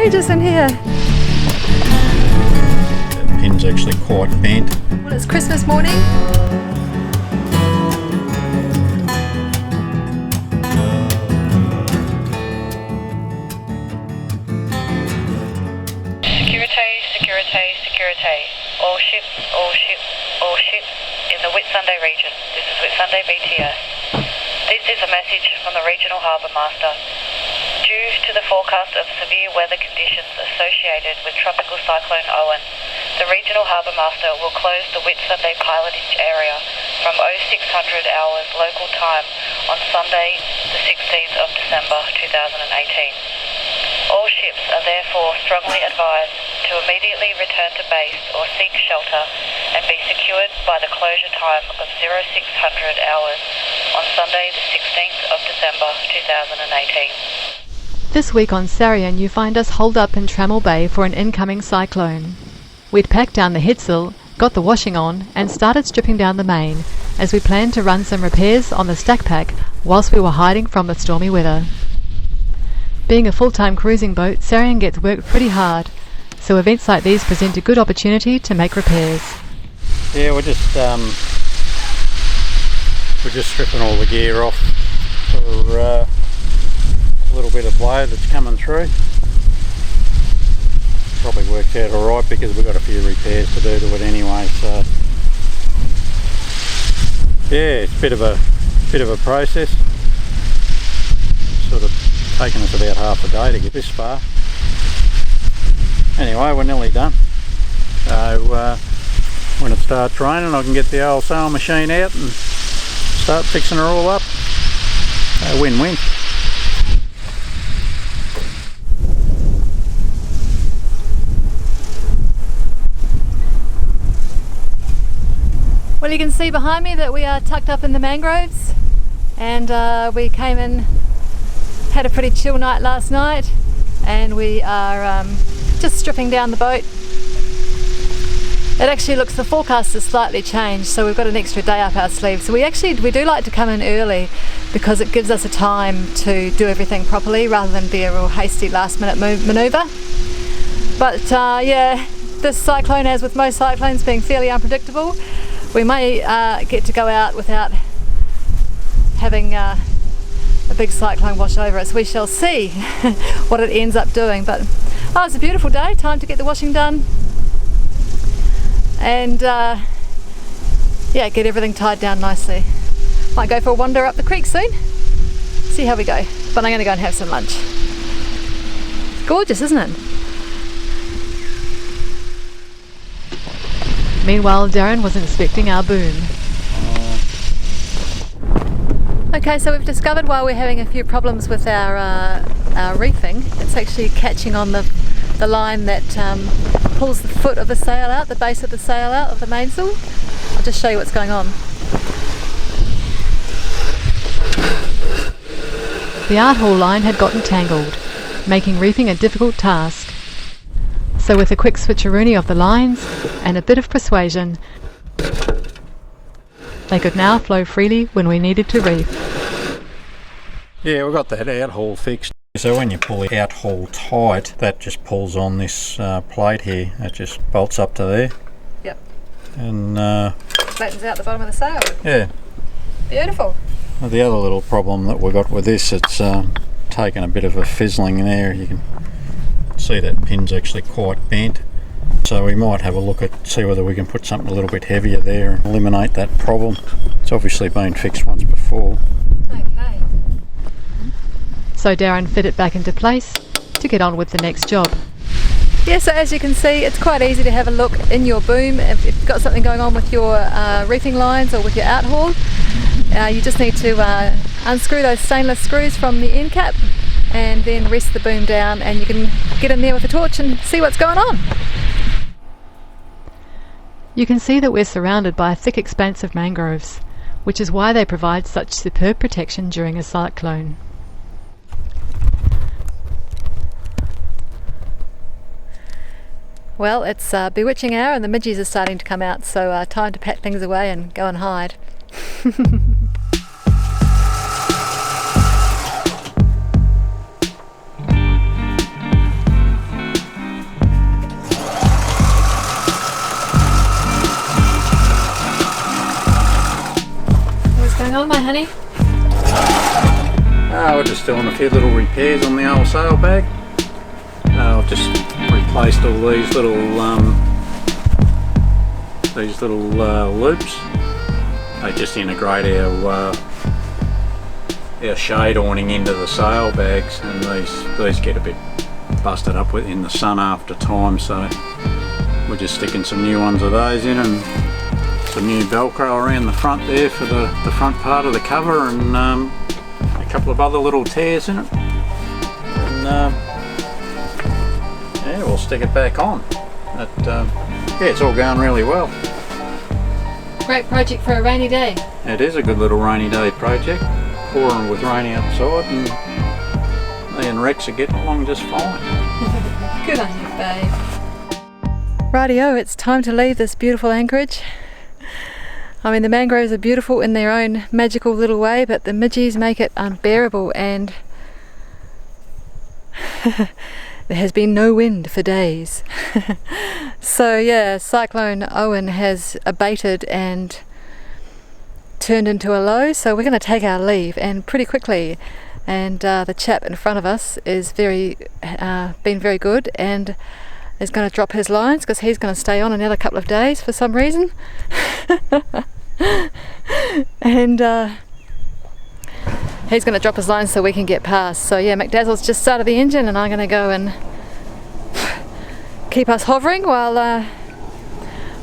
ages in here. The pin's actually quite bent. Well, it's Christmas morning. Security. All ships in the Whitsunday region. This is Whitsunday BTO. This is a message from the Regional Harbour Master. Due to the forecast of severe weather conditions associated with Tropical Cyclone Owen, the Regional Harbour Master will close the Whitsunday pilotage area from 0600 hours local time on Sunday the 16th of December 2018. All ships are therefore strongly advised to immediately return to base or seek shelter and be secured by the closure time of 0600 hours on Sunday the 16th of December 2018. This week on Sarean, you find us holed up in Trammell Bay for an incoming cyclone. We'd packed down the headsail, got the washing on, and started stripping down the main, as we planned to run some repairs on the stack pack whilst we were hiding from the stormy weather. Being a full-time cruising boat, Sarean gets worked pretty hard, so events like these present a good opportunity to make repairs. Yeah, we're just stripping all the gear off for a little bit of blow that's coming through. Probably worked out alright because we've got a few repairs to do to it anyway, so yeah, it's a bit of a process. Sort of taken us about half a day to get this far. Anyway, we're nearly done. So when it starts raining, I can get the old sewing machine out and start fixing her all up. Win-win. Well, you can see behind me that we are tucked up in the mangroves, and we came in, had a pretty chill night last night, and we are just stripping down the boat. It actually looks, the forecast has slightly changed, so we've got an extra day up our sleeve. So we do like to come in early because it gives us a time to do everything properly rather than be a real hasty last minute manoeuvre. But yeah, this cyclone, as with most cyclones, being fairly unpredictable, we may get to go out without having a big cyclone wash over us. We shall see what it ends up doing. But it's a beautiful day, time to get the washing done and yeah, get everything tied down nicely. Might go for a wander up the creek soon, see how we go, but I'm going to go and have some lunch. It's gorgeous, isn't it? Meanwhile, Darren was inspecting our boom. Okay, so we've discovered while we're having a few problems with our reefing, it's actually catching on the line that pulls the foot of the sail out, the base of the sail out of the mainsail. I'll just show you what's going on. The art-haul line had gotten tangled, making reefing a difficult task. So with a quick switcheroony of the lines and a bit of persuasion, they could now flow freely when we needed to reef. Yeah, we've got that out-haul fixed. So when you pull the out-haul tight, that just pulls on this plate here. It just bolts up to there. Yep. And flattens out the bottom of the sail. Yeah. Beautiful. Well, the other little problem that we've got with this, it's taken a bit of a fizzling in there. You can see that pin's actually quite bent. So we might have a look at, see whether we can put something a little bit heavier there and eliminate that problem. It's obviously been fixed once before. Okay. So Darren fit it back into place to get on with the next job. Yeah, so as you can see, it's quite easy to have a look in your boom if you've got something going on with your reefing lines or with your outhaul. You just need to unscrew those stainless screws from the end cap and then rest the boom down, and you can get in there with a torch and see what's going on. You can see that we're surrounded by a thick expanse of mangroves, which is why they provide such superb protection during a cyclone. Well, it's bewitching hour and the midges are starting to come out, so time to pack things away and go and hide. Going on, my honey? We're just doing a few little repairs on the old sail bag. I've just replaced all these little loops. They just integrate our shade awning into the sail bags, and these get a bit busted up in the sun after time, so we're just sticking some new ones of those in and some new velcro around the front there for the front part of the cover, and a couple of other little tears in it, and yeah, we'll stick it back on. But yeah, it's all going really well. Great project for a rainy day. It is a good little rainy day project, pouring with rainy outside, and me and Rex are getting along just fine. Good on you, babe. Rightio, it's time to leave this beautiful anchorage. I mean, the mangroves are beautiful in their own magical little way, but the midges make it unbearable, and there has been no wind for days. So yeah, Cyclone Owen has abated and turned into a low, so we're going to take our leave, and pretty quickly. And the chap in front of us is been very good, and is going to drop his lines because he's going to stay on another couple of days for some reason. And he's going to drop his lines so we can get past. So yeah, McDazzle's just started the engine, and I'm going to go and keep us hovering while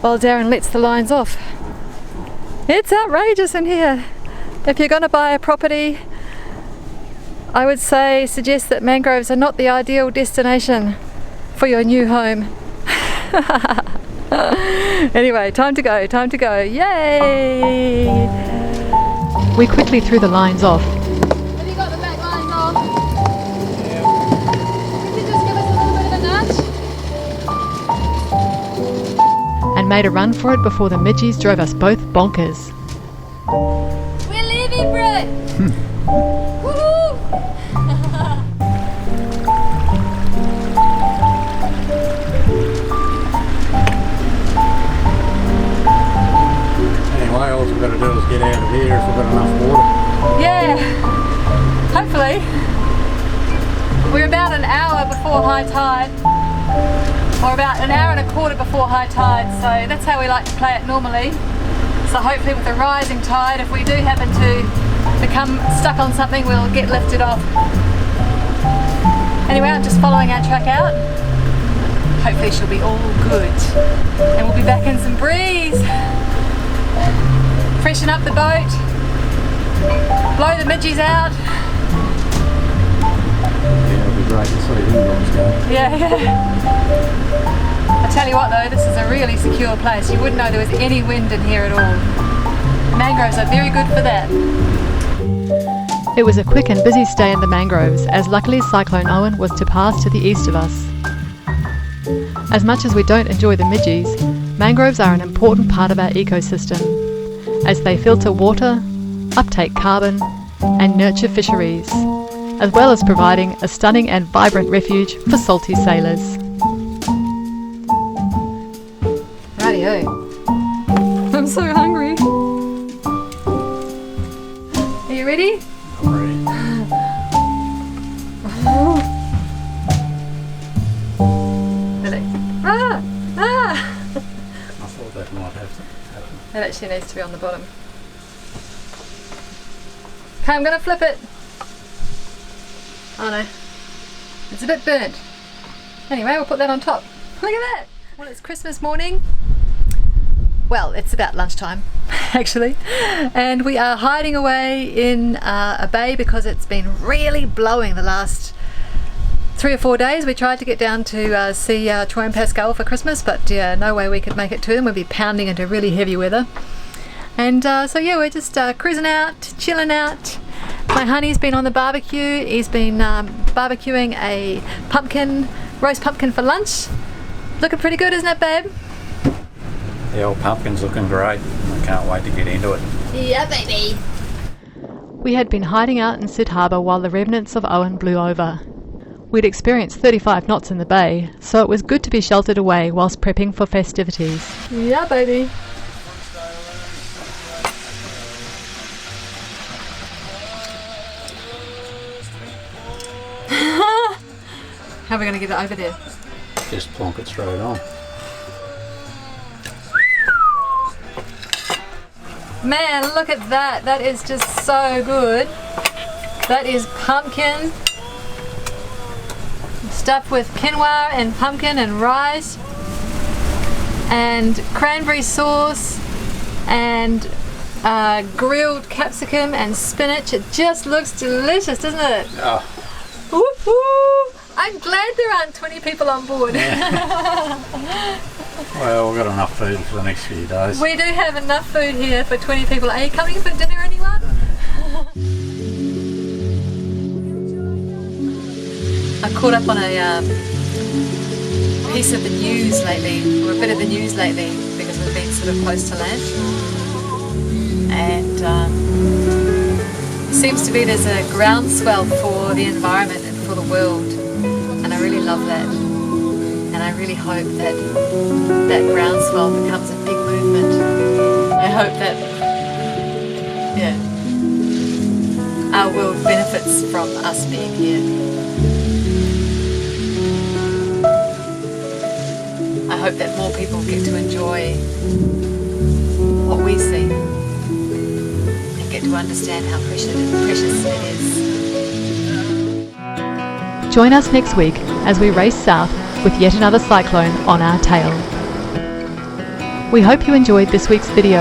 Darren lets the lines off. It's outrageous in here. If you're going to buy a property, I would suggest that mangroves are not the ideal destination for your new home. Anyway, time to go, yay! We quickly threw the lines off. Have you got the back lines off? Yeah. Could you just give us a little bit of a nudge? And made a run for it before the midges drove us both bonkers. We're leaving, Brett! Woohoo! Anyway, all we've got to do is get out of here if we've got enough water. Yeah, hopefully. We're about an hour before high tide, or about an hour and a quarter before high tide, so that's how we like to play it normally. So hopefully with the rising tide, if we do happen to become stuck on something, we'll get lifted off. Anyway, I'm just following our track out. Hopefully she'll be all good, and we'll be back in some breeze. Freshen up the boat, blow the midges out. Yeah, it'll be great to see them guys go. Yeah. I tell you what though, this is a really secure place. You wouldn't know there was any wind in here at all. The mangroves are very good for that. It was a quick and busy stay in the mangroves, as luckily Cyclone Owen was to pass to the east of us. As much as we don't enjoy the midges, mangroves are an important part of our ecosystem, as they filter water, uptake carbon, and nurture fisheries, as well as providing a stunning and vibrant refuge for salty sailors. Rightio. I'm so hungry. Are you ready? I'm ready. Really? I thought that might have to happen. That actually needs to be on the bottom. Okay, I'm going to flip it. Oh no, it's a bit burnt. Anyway, we'll put that on top. Look at that! Well, it's Christmas morning. Well, it's about lunchtime, actually. And we are hiding away in a bay because it's been really blowing the last 3 or 4 days. We tried to get down to see Troy and Pascal for Christmas, but yeah, no way we could make it to them. We'd be pounding into really heavy weather. And so yeah, we're just cruising out, chilling out. My honey's been on the barbecue. He's been barbecuing a roast pumpkin for lunch. Looking pretty good, isn't it, babe? The old pumpkin's looking great. I can't wait to get into it. Yeah, baby. We had been hiding out in Sid Harbour while the remnants of Owen blew over. We'd experienced 35 knots in the bay, so it was good to be sheltered away whilst prepping for festivities. Yeah, baby. How are we going to get it over there? Just plonk it straight on. Man, look at that. That is just so good. That is pumpkin. Stuffed with quinoa and pumpkin and rice. And cranberry sauce. And grilled capsicum and spinach. It just looks delicious, doesn't it? Oh. Woo-hoo! I'm glad there aren't 20 people on board. Well, we've got enough food for the next few days. We do have enough food here for 20 people. Are you coming for dinner, anyone? I caught up on a piece of the news lately, or a bit of the news lately, because we've been sort of close to land. And seems to be there's a groundswell for the environment and for the world. And I really love that. And I really hope that that groundswell becomes a big movement. I hope that, our world benefits from us being here. I hope that more people get to enjoy what we see and get to understand how precious it is. Join us next week as we race south with yet another cyclone on our tail. We hope you enjoyed this week's video,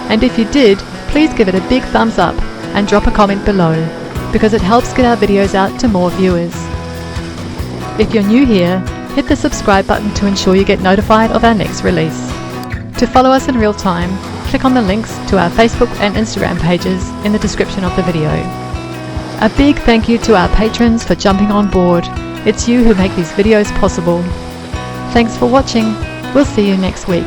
and if you did, please give it a big thumbs up and drop a comment below, because it helps get our videos out to more viewers. If you're new here, hit the subscribe button to ensure you get notified of our next release. To follow us in real time, click on the links to our Facebook and Instagram pages in the description of the video. A big thank you to our patrons for jumping on board. It's you who make these videos possible. Thanks for watching. We'll see you next week.